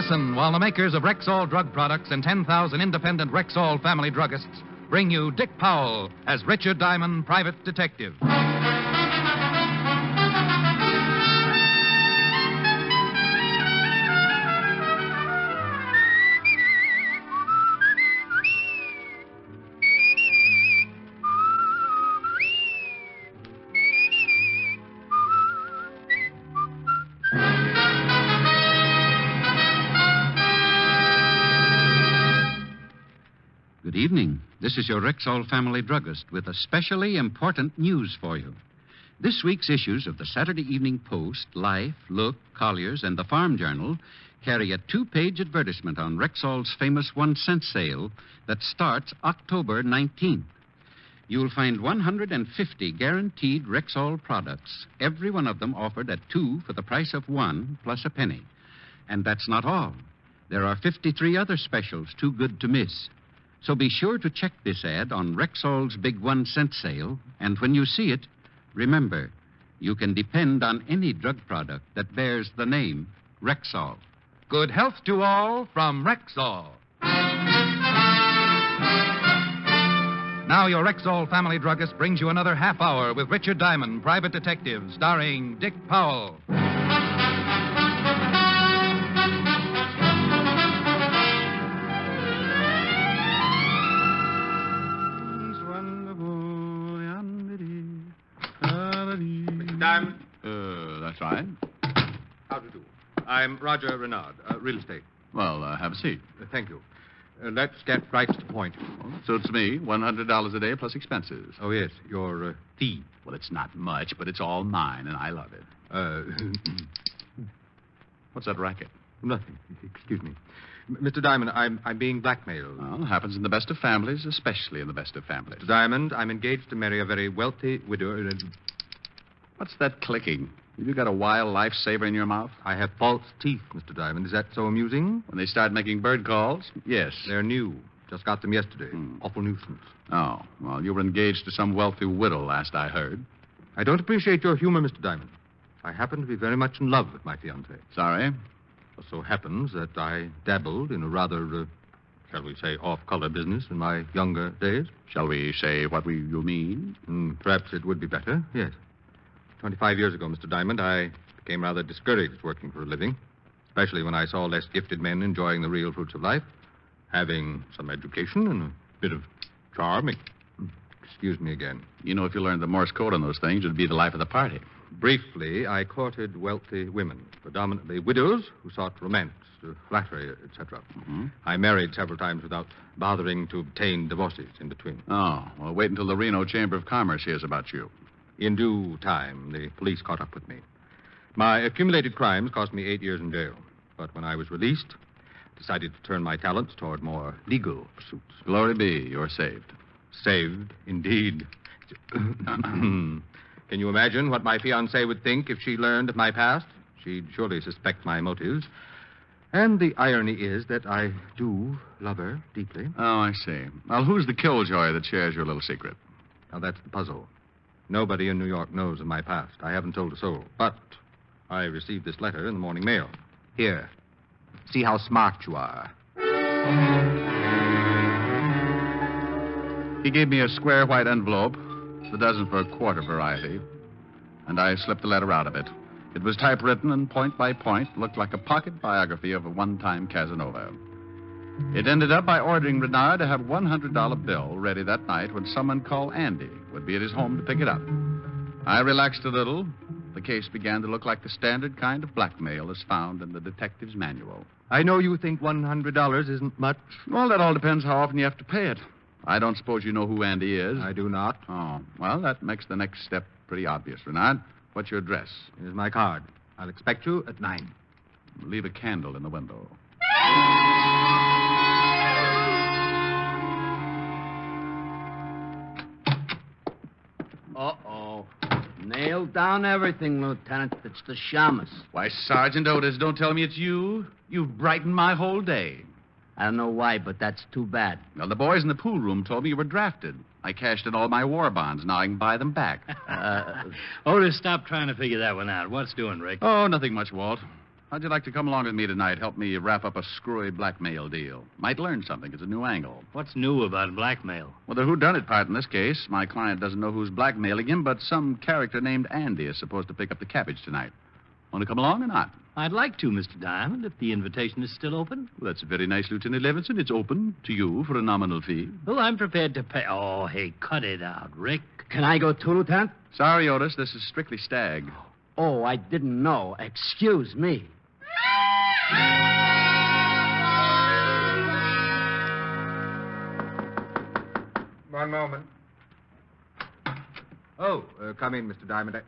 Listen while the makers of Rexall drug products and 10,000 independent Rexall family druggists bring you Dick Powell as Richard Diamond, private detective. Good evening. This is your Rexall family druggist with especially important news for you. This week's issues of the Saturday Evening Post, Life, Look, Collier's, and the Farm Journal carry a 2-page advertisement on Rexall's famous 1-cent sale that starts October 19th. You'll find 150 guaranteed Rexall products, every one of them offered at 2 for the price of 1 plus a penny. And that's not all. There are 53 other specials too good to miss. So be sure to check this ad on Rexall's big 1-cent sale, and when you see it, remember, you can depend on any drug product that bears the name Rexall. Good health to all from Rexall. Now your Rexall family druggist brings you another half hour with Richard Diamond, private detective, starring Dick Powell. Diamond? That's right. How do you do? I'm Roger Renard, real estate. Well, have a seat. Thank you. Let's get right to the point. Suits me. $100 a day plus expenses. Oh, yes, your fee. Well, it's not much, but it's all mine, and I love it. What's that racket? Nothing. Excuse me. Mr. Diamond, I'm being blackmailed. Well, happens in the best of families, especially in the best of families. Mr. Diamond, I'm engaged to marry a very wealthy widow. What's that clicking? Have you got a wild lifesaver in your mouth? I have false teeth, Mr. Diamond. Is that so amusing? When they start making bird calls? Yes. They're new. Just got them yesterday. Awful nuisance. Oh, well, you were engaged to some wealthy widow, last I heard. I don't appreciate your humor, Mr. Diamond. I happen to be very much in love with my fiancée. Sorry? It so happens that I dabbled in a rather, shall we say, off-color business in my younger days. Shall we say what you mean? Perhaps it would be better, yes. 25 years ago, Mr. Diamond, I became rather discouraged working for a living, especially when I saw less gifted men enjoying the real fruits of life, having some education and a bit of charm. Excuse me again. You know, if you learned the Morse code on those things, it'd be the life of the party. Briefly, I courted wealthy women, predominantly widows who sought romance, flattery, etc. I married several times without bothering to obtain divorces in between. Oh, well, wait until the Reno Chamber of Commerce hears about you. In due time, the police caught up with me. My accumulated crimes cost me 8 years in jail. But when I was released, I decided to turn my talents toward more legal pursuits. Glory be, you're saved. Saved, indeed. Can you imagine what my fiancée would think if she learned of my past? She'd surely suspect my motives. And the irony is that I do love her deeply. Oh, I see. Well, who's the killjoy that shares your little secret? Now, that's the puzzle. Nobody in New York knows of my past. I haven't told a soul. But I received this letter in the morning mail. Here. See how smart you are. He gave me a square white envelope, the dozen for a quarter variety, and I slipped the letter out of it. It was typewritten and point by point looked like a pocket biography of a one-time Casanova. It ended up by ordering Renard to have a $100 bill ready that night when someone called Andy would be at his home to pick it up. I relaxed a little. The case began to look like the standard kind of blackmail as found in the detective's manual. I know you think $100 isn't much. Well, that all depends how often you have to pay it. I don't suppose you know who Andy is. I do not. Oh, well, that makes the next step pretty obvious, Renard. What's your address? Here's my card. I'll expect you at 9. Leave a candle in the window. Uh-oh. Nailed down everything, Lieutenant. It's the shamus. Why, Sergeant Otis, don't tell me it's you. You've brightened my whole day. I don't know why, but that's too bad. Well, the boys in the pool room told me you were drafted. I cashed in all my war bonds. Now I can buy them back. Otis, stop trying to figure that one out. What's doing, Rick? Oh, nothing much, Walt. How'd you like to come along with me tonight? Help me wrap up a screwy blackmail deal. Might learn something. It's a new angle. What's new about blackmail? Well, the whodunit part in this case. My client doesn't know who's blackmailing him, but some character named Andy is supposed to pick up the cabbage tonight. Want to come along or not? I'd like to, Mr. Diamond, if the invitation is still open. Well, that's very nice, Lieutenant Levinson. It's open to you for a nominal fee. Oh, I'm prepared to pay. Oh, hey, cut it out, Rick. Can I go too, Lieutenant? Sorry, Otis. This is strictly stag. Oh, I didn't know. Excuse me. One moment. Oh, come in, Mr. Diamond.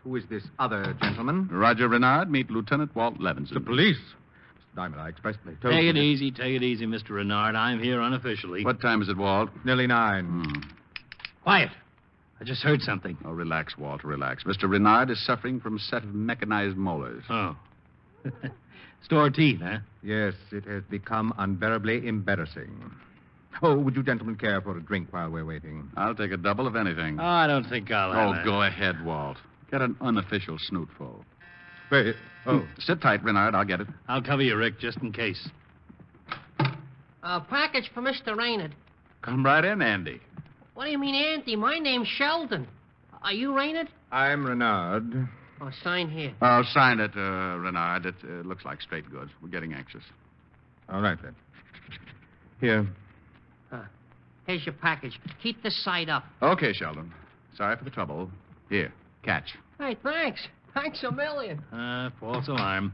Who is this other gentleman? Roger Renard, meet Lieutenant Walt Levinson. The police. Mr. Diamond, I expressly told Take you. it easy, Mr. Renard. I'm here unofficially. What time is it, Walt? Nearly 9. Quiet. I just heard something. Oh, relax, Walt, relax. Mr. Renard is suffering from a set of mechanized molars. Oh. Store teeth, huh? Yes, it has become unbearably embarrassing. Oh, would you gentlemen care for a drink while we're waiting? I'll take a double of anything. Oh, I don't think I'll have Go ahead, Walt. Get an unofficial snootful. Wait. Oh. Sit tight, Renard. I'll get it. I'll cover you, Rick, just in case. A package for Mr. Raynard. Come right in, Andy. What do you mean, Auntie? My name's Sheldon. Are you Raynard? I'm Renard. Oh, sign here. Oh, sign it, Renard. It looks like straight goods. We're getting anxious. All right, then. Here. Here's your package. Keep this side up. Okay, Sheldon. Sorry for the trouble. Here, catch. Hey, thanks. Thanks a million. False alarm.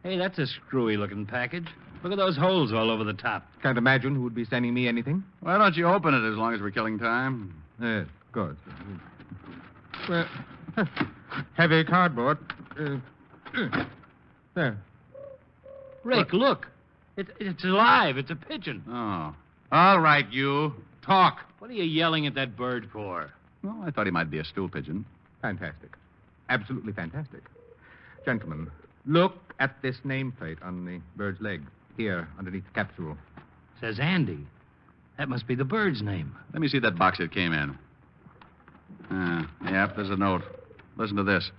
Hey, that's a screwy-looking package. Look at those holes all over the top. Can't imagine who would be sending me anything. Why don't you open it as long as we're killing time? Yes, good. Well, heavy cardboard. There. Rick, look. It's alive. It's a pigeon. Oh. All right, you. Talk. What are you yelling at that bird for? Well, I thought he might be a stool pigeon. Fantastic. Absolutely fantastic. Gentlemen, look at this nameplate on the bird's leg. Here, underneath the capsule. Says Andy. That must be the bird's name. Let me see that box it came in. Yep, there's a note. Listen to this.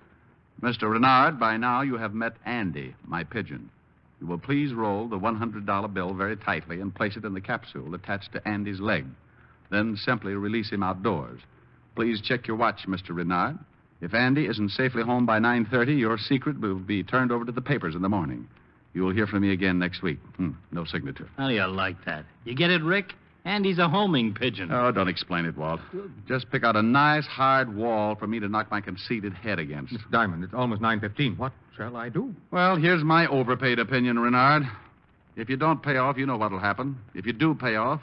Mr. Renard, by now you have met Andy, my pigeon. You will please roll the $100 bill very tightly and place it in the capsule attached to Andy's leg. Then simply release him outdoors. Please check your watch, Mr. Renard. If Andy isn't safely home by 9:30, your secret will be turned over to the papers in the morning. You will hear from me again next week. No signature. How do you like that? You get it, Rick? Andy's a homing pigeon. Oh, don't explain it, Walt. Just pick out a nice hard wall for me to knock my conceited head against. Mr. Diamond, it's almost 9:15. What shall I do? Well, here's my overpaid opinion, Renard. If you don't pay off, you know what'll happen. If you do pay off,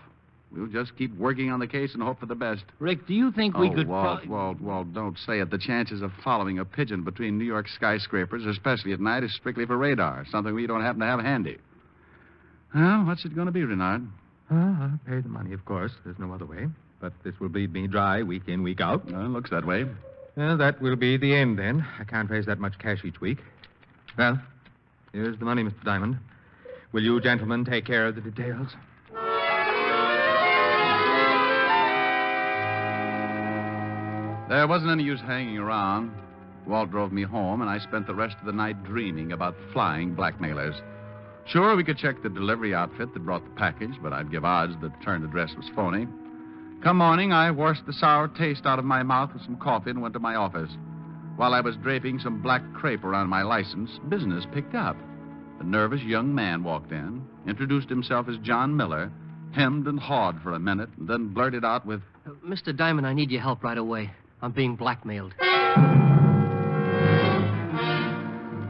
we'll just keep working on the case and hope for the best. Rick, do you think we could... Walt, don't say it. The chances of following a pigeon between New York skyscrapers, especially at night, is strictly for radar, something we don't happen to have handy. Well, what's it going to be, Renard? I'll pay the money, of course. There's no other way. But this will bleed me dry week in, week out. Well, looks that way. Well, that will be the end, then. I can't raise that much cash each week. Well, here's the money, Mr. Diamond. Will you gentlemen take care of the details? There wasn't any use hanging around. Walt drove me home, and I spent the rest of the night dreaming about flying blackmailers. Sure, we could check the delivery outfit that brought the package, but I'd give odds the return address was phony. Come morning, I washed the sour taste out of my mouth with some coffee and went to my office. While I was draping some black crepe around my license, business picked up. A nervous young man walked in, introduced himself as John Miller, hemmed and hawed for a minute, and then blurted out with... Mr. Diamond, I need your help right away. I'm being blackmailed.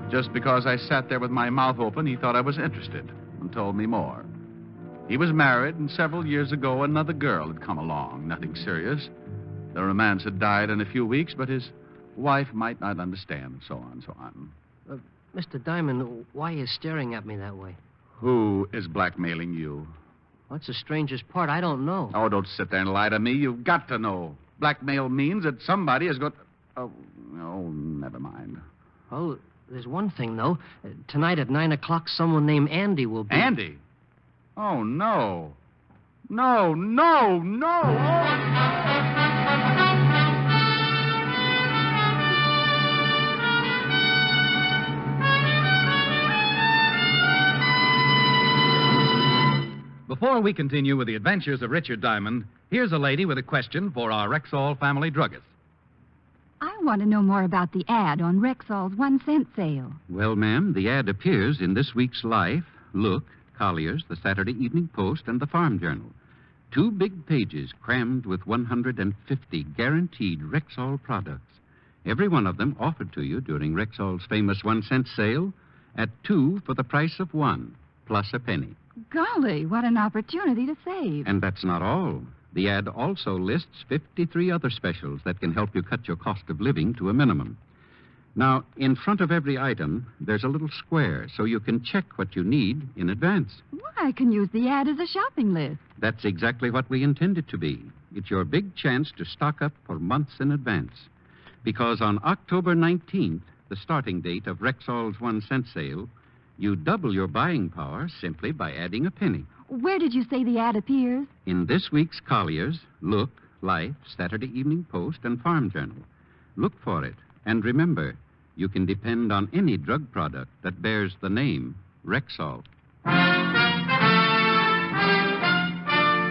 Just because I sat there with my mouth open, he thought I was interested and told me more. He was married, and several years ago, another girl had come along. Nothing serious. The romance had died in a few weeks, but his wife might not understand, so on, so on. Mr. Diamond, why are you staring at me that way? Who is blackmailing you? What's the strangest part? I don't know. Oh, don't sit there and lie to me. You've got to know. Blackmail means that somebody has got... Oh, never mind. Oh, there's one thing, though. Tonight at 9 o'clock, someone named Andy will be... Andy? Oh, no. No. Oh. before we continue with the adventures of Richard Diamond, here's a lady with a question for our Rexall family druggist. I want to know more about the ad on Rexall's 1-cent sale. Well, ma'am, the ad appears in this week's Life, Look, Collier's, the Saturday Evening Post, and the Farm Journal. 2 big pages crammed with 150 guaranteed Rexall products. Every one of them offered to you during Rexall's famous 1-cent sale at 2 for the price of 1, plus a penny. Golly, what an opportunity to save. And that's not all. The ad also lists 53 other specials that can help you cut your cost of living to a minimum. Now, in front of every item, there's a little square so you can check what you need in advance. Well, I can use the ad as a shopping list. That's exactly what we intend it to be. It's your big chance to stock up for months in advance. Because on October 19th, the starting date of Rexall's 1-cent sale, you double your buying power simply by adding a penny. Where did you say the ad appears? In this week's Collier's, Look, Life, Saturday Evening Post, and Farm Journal. Look for it. And remember, you can depend on any drug product that bears the name Rexall.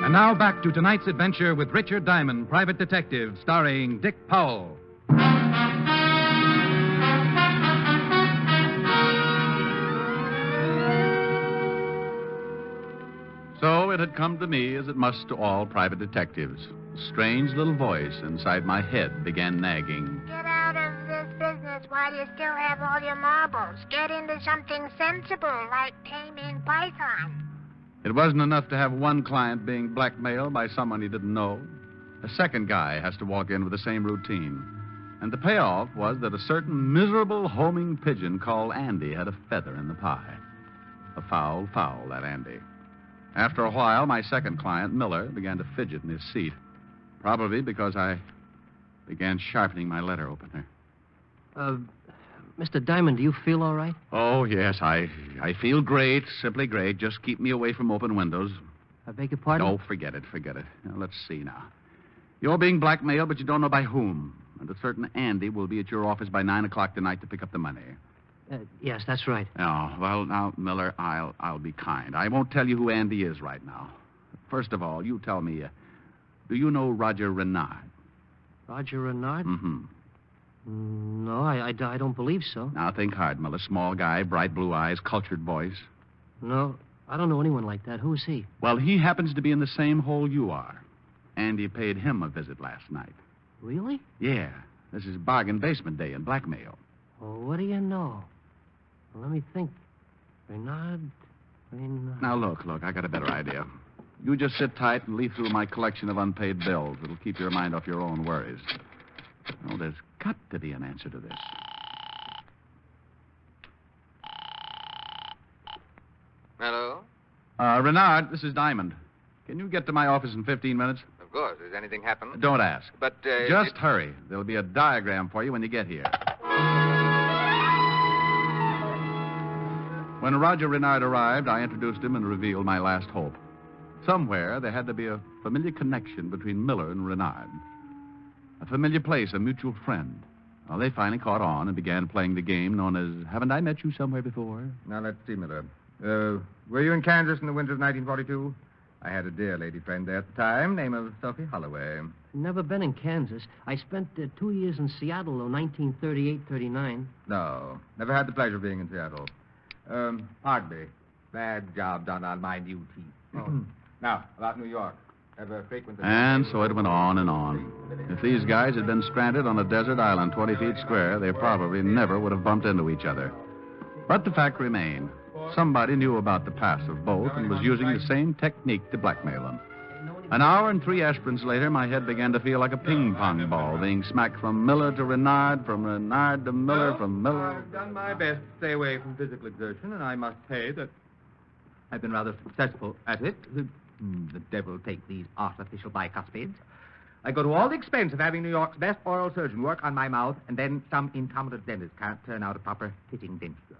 And now back to tonight's adventure with Richard Diamond, private detective, starring Dick Powell. So it had come to me, as it must to all private detectives. A strange little voice inside my head began nagging. Get out of this business while you still have all your marbles. Get into something sensible, like taming python. It wasn't enough to have one client being blackmailed by someone he didn't know. A second guy has to walk in with the same routine. And the payoff was that a certain miserable homing pigeon called Andy had a feather in the pie. A foul, that Andy. After a while, my second client, Miller, began to fidget in his seat. Probably because I began sharpening my letter opener. Mr. Diamond, do you feel all right? Oh, yes, I feel great, simply great. Just keep me away from open windows. I beg your pardon? No, forget it. Now, let's see now. You're being blackmailed, but you don't know by whom. And a certain Andy will be at your office by 9 o'clock tonight to pick up the money. Yes, that's right. Oh, well, now, Miller, I'll be kind. I won't tell you who Andy is right now. First of all, you tell me, do you know Roger Renard? Roger Renard? Mm-hmm. No, I don't believe so. Now, think hard, Miller. Small guy, bright blue eyes, cultured voice. No, I don't know anyone like that. Who is he? Well, he happens to be in the same hole you are. Andy paid him a visit last night. Really? Yeah. This is bargain basement day in blackmail. Oh, what do you know? Well, let me think. Renard. Now, look, I got a better idea. You just sit tight and leaf through my collection of unpaid bills. It'll keep your mind off your own worries. Oh, there's got to be an answer to this. Hello? Renard, this is Diamond. Can you get to my office in 15 minutes? Of course. Has anything happened? Don't ask. But, Just hurry. There'll be a diagram for you when you get here. When Roger Renard arrived, I introduced him and revealed my last hope. Somewhere there had to be a familiar connection between Miller and Renard. A familiar place, a mutual friend. Well, they finally caught on and began playing the game known as Haven't I Met You Somewhere Before? Now, let's see, Miller. Were you in Kansas in the winter of 1942? I had a dear lady friend there at the time, name of Sophie Holloway. Never been in Kansas. I spent 2 years in Seattle, though, 1938-39. No, never had the pleasure of being in Seattle. Pardon me. Bad job done on my new teeth. Oh. Now, about New York. Ever frequented... And so it went on and on. If these guys had been stranded on a desert island 20 feet square, they probably never would have bumped into each other. But the fact remained. Somebody knew about the past of both and was using the same technique to blackmail them. An hour and 3 aspirins later, my head began to feel like a ping-pong ball, being smacked from Miller to Renard, from Renard to Miller, from Miller... I've done my best to stay away from physical exertion, and I must say that I've been rather successful at it. The devil take these artificial bicuspids. I go to all the expense of having New York's best oral surgeon work on my mouth, and then some incompetent dentist can't turn out a proper fitting denture.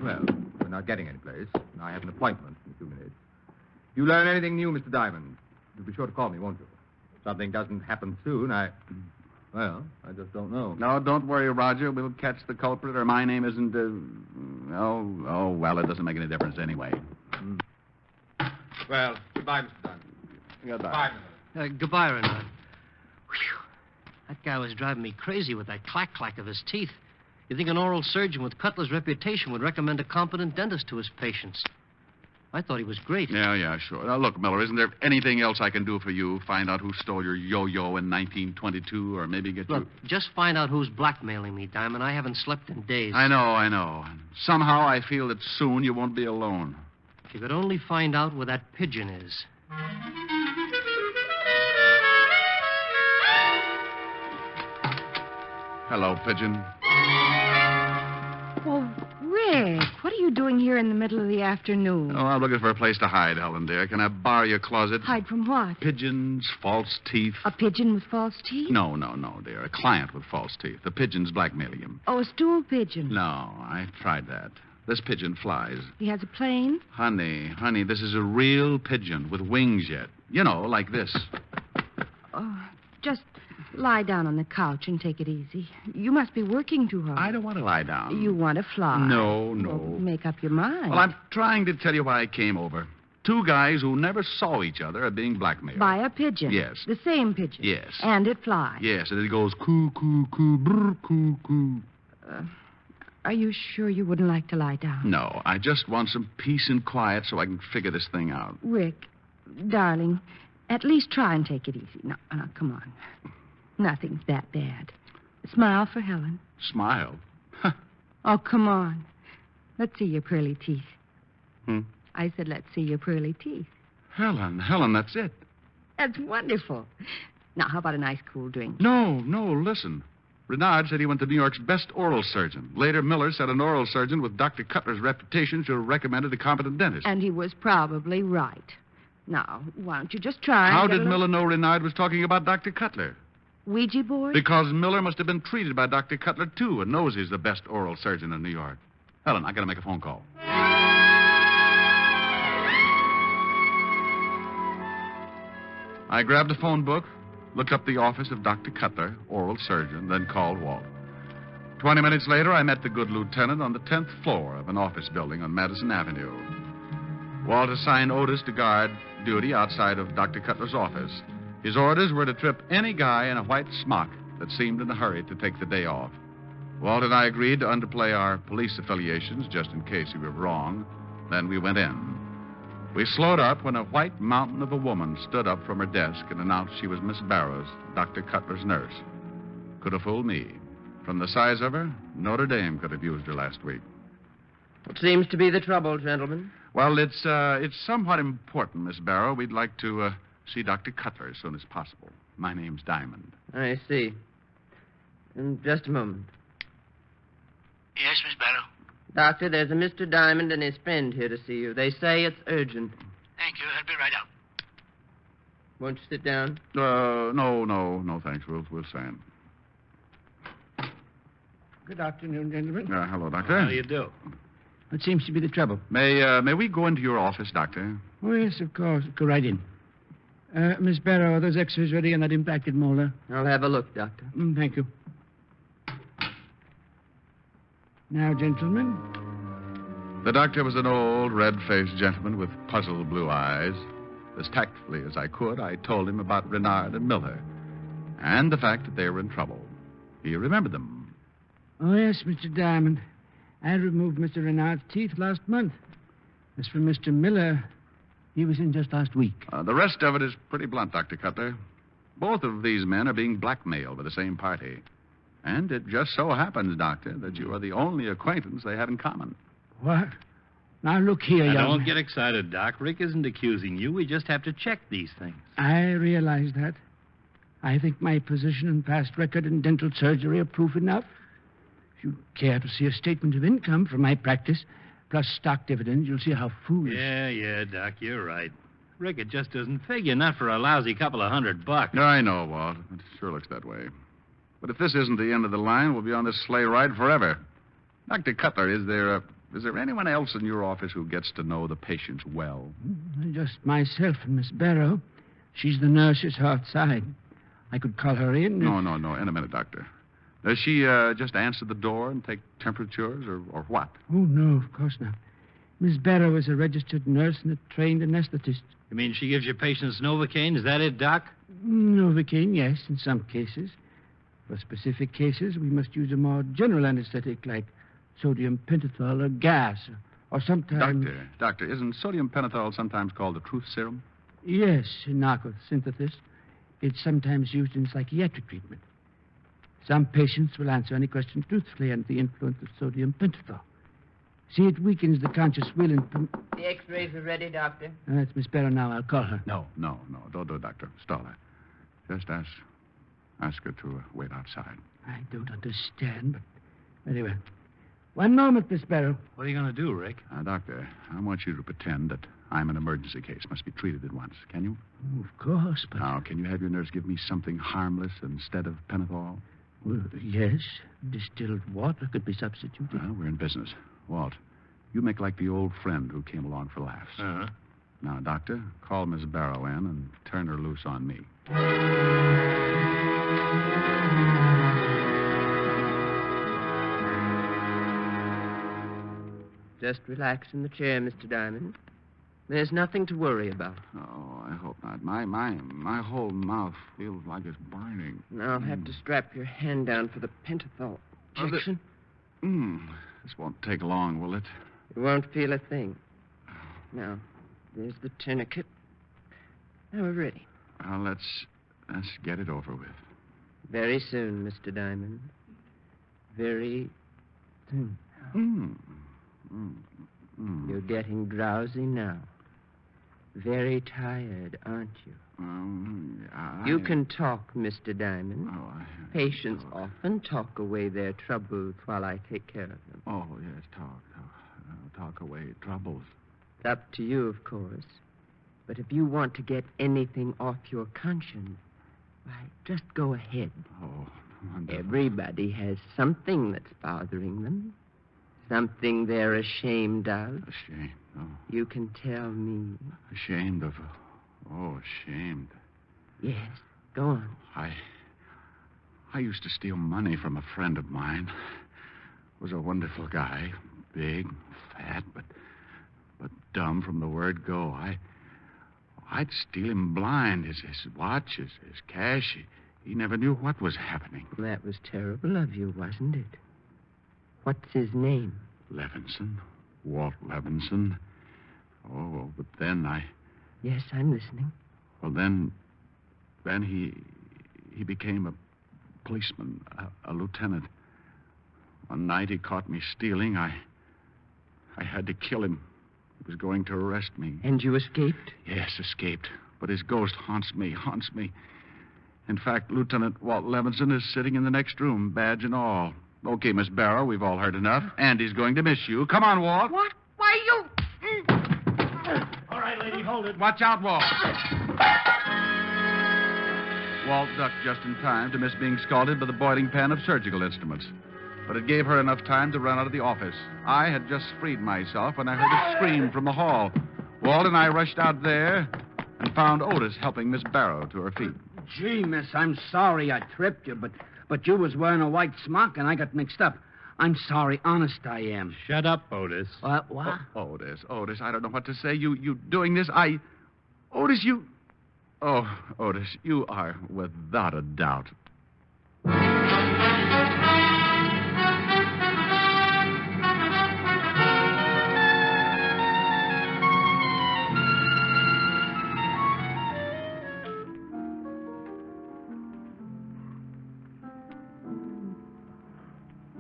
Well, we're not getting any place. I have an appointment in 2 minutes. If you learn anything new, Mr. Diamond, you'll be sure to call me, won't you? If something doesn't happen soon, I just don't know. No, don't worry, Roger. We'll catch the culprit, or my name isn't, well, it doesn't make any difference anyway. Well, goodbye, Mr. Dunn. Goodbye. Goodbye, Renard. Whew. That guy was driving me crazy with that clack-clack of his teeth. You think an oral surgeon with Cutler's reputation would recommend a competent dentist to his patients? I thought he was great. Yeah, sure. Now, look, Miller, isn't there anything else I can do for you? Find out who stole your yo-yo in 1922, or maybe get Look, just find out who's blackmailing me, Diamond. I haven't slept in days. I know. Somehow I feel that soon you won't be alone. If you could only find out where that pigeon is. Hello, Pigeon. Well, Rick, what are you doing here in the middle of the afternoon? Oh, I'm looking for a place to hide, Helen, dear. Can I borrow your closet? Hide from what? Pigeons, false teeth. A pigeon with false teeth? No, dear. A client with false teeth. The pigeon's blackmailing him. Oh, a stool pigeon. No, I tried that. This pigeon flies. He has a plane? Honey, this is a real pigeon with wings yet. You know, like this. Oh, just lie down on the couch and take it easy. You must be working too hard. I don't want to lie down. You want to fly? No. Well, make up your mind. Well, I'm trying to tell you why I came over. Two guys who never saw each other are being blackmailed. By a pigeon? Yes. The same pigeon? Yes. And it flies? Yes, and it goes coo, coo, coo, brr, coo, coo. Are you sure you wouldn't like to lie down? No, I just want some peace and quiet so I can figure this thing out. Rick, darling, at least try and take it easy. Now, come on. Nothing's that bad. Smile for Helen. Smile? Oh, come on. Let's see your pearly teeth. I said, let's see your pearly teeth. Helen, that's it. That's wonderful. Now, how about a nice cool drink? No, listen. Renard said he went to New York's best oral surgeon. Later, Miller said an oral surgeon with Dr. Cutler's reputation should have recommended a competent dentist. And he was probably right. Now, why don't you just try and How get did Miller know Renard was talking about Dr. Cutler? Ouija board? Because Miller must have been treated by Dr. Cutler, too, and knows he's the best oral surgeon in New York. Helen, I got to make a phone call. I grabbed a phone book, looked up the office of Dr. Cutler, oral surgeon, then called Walt. 20 minutes later, I met the good lieutenant on the 10th floor of an office building on Madison Avenue. Walt assigned Otis to guard duty outside of Dr. Cutler's office. His orders were to trip any guy in a white smock that seemed in a hurry to take the day off. Walt and I agreed to underplay our police affiliations just in case he were wrong. Then we went in. We slowed up when a white mountain of a woman stood up from her desk and announced she was Miss Barrows, Dr. Cutler's nurse. Could have fooled me. From the size of her, Notre Dame could have used her last week. What seems to be the trouble, gentlemen? Well, it's somewhat important, Miss Barrow. We'd like to see Dr. Cutler as soon as possible. My name's Diamond. I see. In just a moment. Yes, Miss Barrow? Doctor, there's a Mr. Diamond and his friend here to see you. They say it's urgent. Thank you. I'll be right out. Won't you sit down? No, thanks. We'll stand. Good afternoon, gentlemen. Hello, Doctor. How do you do? What seems to be the trouble? May we go into your office, Doctor? Oh, yes, of course. Go right in. Miss Barrow, are those X-rays ready on that impacted molar? I'll have a look, Doctor. Thank you. Now, gentlemen. The doctor was an old, red-faced gentleman with puzzled blue eyes. As tactfully as I could, I told him about Renard and Miller and the fact that they were in trouble. He remembered them. Oh, yes, Mr. Diamond. I removed Mr. Renard's teeth last month. As for Mr. Miller, he was in just last week. The rest of it is pretty blunt, Dr. Cutler. Both of these men are being blackmailed by the same party. And it just so happens, Doctor, that you are the only acquaintance they have in common. What? Now, look here, Now, young... don't get excited, Doc. Rick isn't accusing you. We just have to check these things. I realize that. I think my position and past record in dental surgery are proof enough. If you care to see a statement of income from my practice, plus stock dividends, you'll see how foolish... Yeah, Doc, you're right. Rick, it just doesn't figure, not for a lousy couple of $100. I know, Walt. It sure looks that way. But if this isn't the end of the line, we'll be on this sleigh ride forever. Dr. Cutler, is there anyone else in your office who gets to know the patients well? Just myself and Miss Barrow. She's the nurse who's outside. I could call her in. No. In a minute, Doctor. Does she just answer the door and take temperatures or what? Oh, no, of course not. Miss Barrow is a registered nurse and a trained anesthetist. You mean she gives your patients Novocaine? Is that it, Doc? Novocaine, yes, in some cases. For specific cases, we must use a more general anesthetic like sodium pentothal or gas, or sometimes... Doctor, isn't sodium pentothal sometimes called the truth serum? Yes, in narcosynthesis. It's sometimes used in psychiatric treatment. Some patients will answer any question truthfully under the influence of sodium pentothal. See, it weakens the conscious will and... The x-rays are ready, Doctor. That's Miss Barrow now. I'll call her. No. Don't do it, Doctor. Stall her. Just ask her to wait outside. I don't understand, but very well. One moment, Miss Barrow. What are you going to do, Rick? Doctor, I want you to pretend that I'm an emergency case. Must be treated at once. Can you? Oh, of course, but... Now, can you have your nurse give me something harmless instead of pentothal? Well, yes. Distilled water could be substituted. Well, we're in business. Walt, you make like the old friend who came along for laughs. Uh-huh. Now, Doctor, call Miss Barrow in and turn her loose on me. Just relax in the chair, Mr. Diamond. There's nothing to worry about. Oh, I hope not. My whole mouth feels like it's burning. Now I'll have to strap your hand down for the pentothal injection. This won't take long, will it? You won't feel a thing. Now, there's the tourniquet. Now we're ready. Well, let's get it over with. Very soon, Mr. Diamond. Very soon. You're getting drowsy now. Very tired, aren't you? You can talk, Mr. Diamond. Patients often talk away their troubles while I take care of them. Oh, yes, talk away troubles. It's up to you, of course. But if you want to get anything off your conscience, why, just go ahead. Oh, wonderful. Everybody has something that's bothering them. Something they're ashamed of. Ashamed? Oh. You can tell me. Ashamed of... ashamed. Yes, go on. I used to steal money from a friend of mine. Was a wonderful guy. Big, fat, but dumb from the word go. I'd steal him blind. His watch, his cash. He never knew what was happening. That was terrible of you, wasn't it? What's his name? Levinson. Walt Levinson. Oh, but then Yes, I'm listening. Well, then he became a policeman, a lieutenant. One night he caught me stealing. I had to kill him. He was going to arrest me. And you escaped? Yes, escaped. But his ghost haunts me. In fact, Lieutenant Walt Levinson is sitting in the next room, badge and all. Okay, Miss Barrow, we've all heard enough. Andy's going to miss you. Come on, Walt. What? Why, you... All right, lady, hold it. Watch out, Walt. Walt ducked just in time to miss being scalded by the boiling pan of surgical instruments. But it gave her enough time to run out of the office. I had just freed myself when I heard a scream from the hall. Walt and I rushed out there and found Otis helping Miss Barrow to her feet. Gee, miss, I'm sorry I tripped you, but you was wearing a white smock and I got mixed up. I'm sorry, honest I am. Shut up, Otis. What? Oh, Otis, I don't know what to say. You doing this? Otis, you... Oh, Otis, you are without a doubt.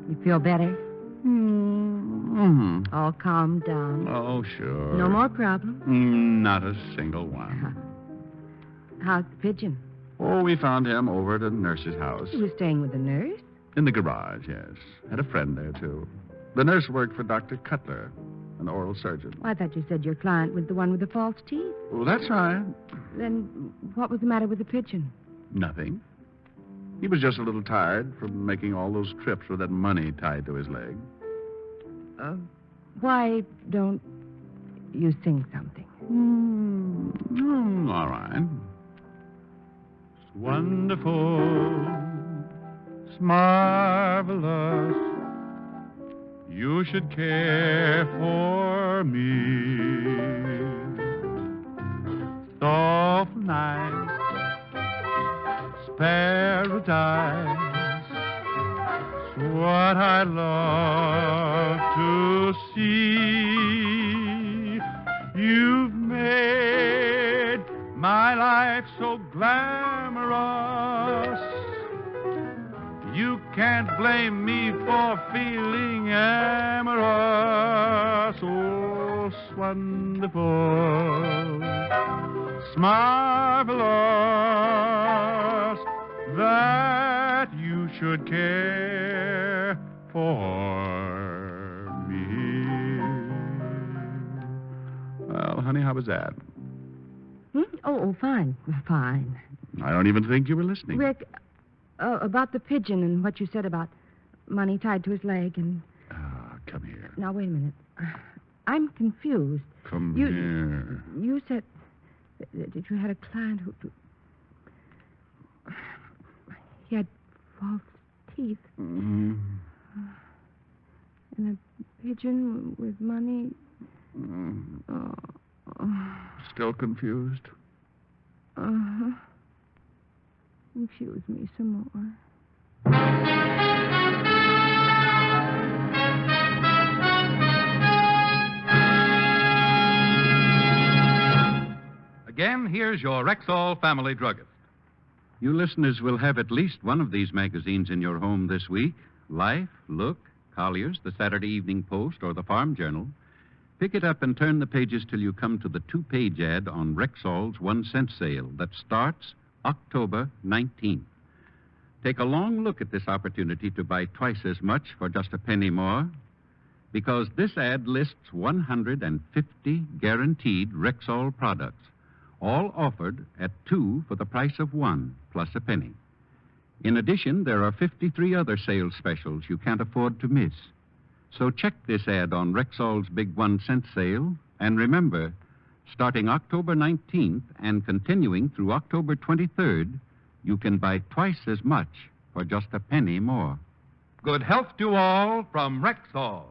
You feel better? Mm-hmm. All calmed down? Oh, sure. No more problems? Not a single one. How's the pigeon? Oh, we found him over at a nurse's house. He was staying with a nurse? In the garage, yes. Had a friend there, too. The nurse worked for Dr. Cutler, an oral surgeon. Well, I thought you said your client was the one with the false teeth. Oh, that's right. Then what was the matter with the pigeon? Nothing. He was just a little tired from making all those trips with that money tied to his leg. Why don't you sing something? All right. It's wonderful. It's marvelous. you should care for me. Soft nights, paradise, what I love to see. You've made my life so glamorous. You can't blame me for feeling amorous. Oh, it's wonderful, it's marvelous that you should care for me. Well, honey, how was that? Oh, fine. Fine. I don't even think you were listening. Rick, about the pigeon and what you said about money tied to his leg and... Come here. Now, wait a minute. I'm confused. Come here. You said that you had a client who... He had false teeth. Mm-hmm. And a pigeon with money. Still confused? Uh-huh. Confuse me some more. Again, here's your Rexall family druggist. You listeners will have at least one of these magazines in your home this week. Life, Look, Collier's, the Saturday Evening Post, or the Farm Journal. Pick it up and turn the pages till you come to the 2-page ad on Rexall's 1-cent sale that starts October 19th. Take a long look at this opportunity to buy twice as much for just a penny more, because this ad lists 150 guaranteed Rexall products, all offered at 2 for the price of 1 plus a penny. In addition, there are 53 other sales specials you can't afford to miss. So check this ad on Rexall's big 1-cent sale, and remember, starting October 19th and continuing through October 23rd, you can buy twice as much for just a penny more. Good health to all from Rexall.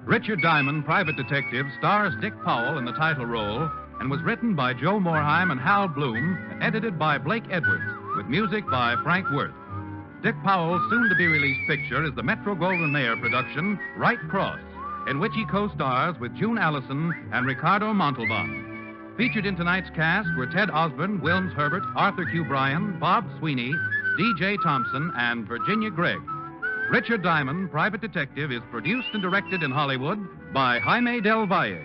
Richard Diamond, Private Detective, stars Dick Powell in the title role and was written by Joe Morheim and Hal Bloom and edited by Blake Edwards, with music by Frank Worth. Dick Powell's soon-to-be-released picture is the Metro-Goldwyn-Mayer production, Right Cross, in which he co-stars with June Allison and Ricardo Montalban. Featured in tonight's cast were Ted Osborne, Wilms Herbert, Arthur Q. Bryan, Bob Sweeney, D.J. Thompson, and Virginia Gregg. Richard Diamond, Private Detective, is produced and directed in Hollywood by Jaime Del Valle.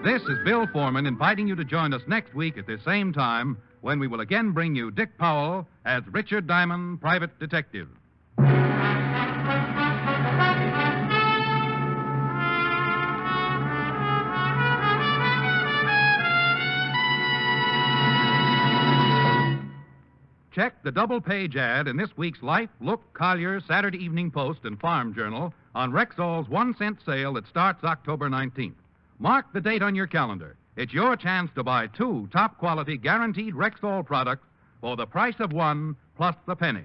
This is Bill Foreman inviting you to join us next week at the same time when we will again bring you Dick Powell as Richard Diamond, Private Detective. Check the double-page ad in this week's Life, Look, Collier, Saturday Evening Post, and Farm Journal on Rexall's 1-cent sale that starts October 19th. Mark the date on your calendar. It's your chance to buy 2 top-quality, guaranteed Rexall products for the price of 1 plus the penny.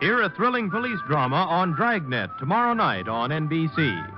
Hear a thrilling police drama on Dragnet tomorrow night on NBC.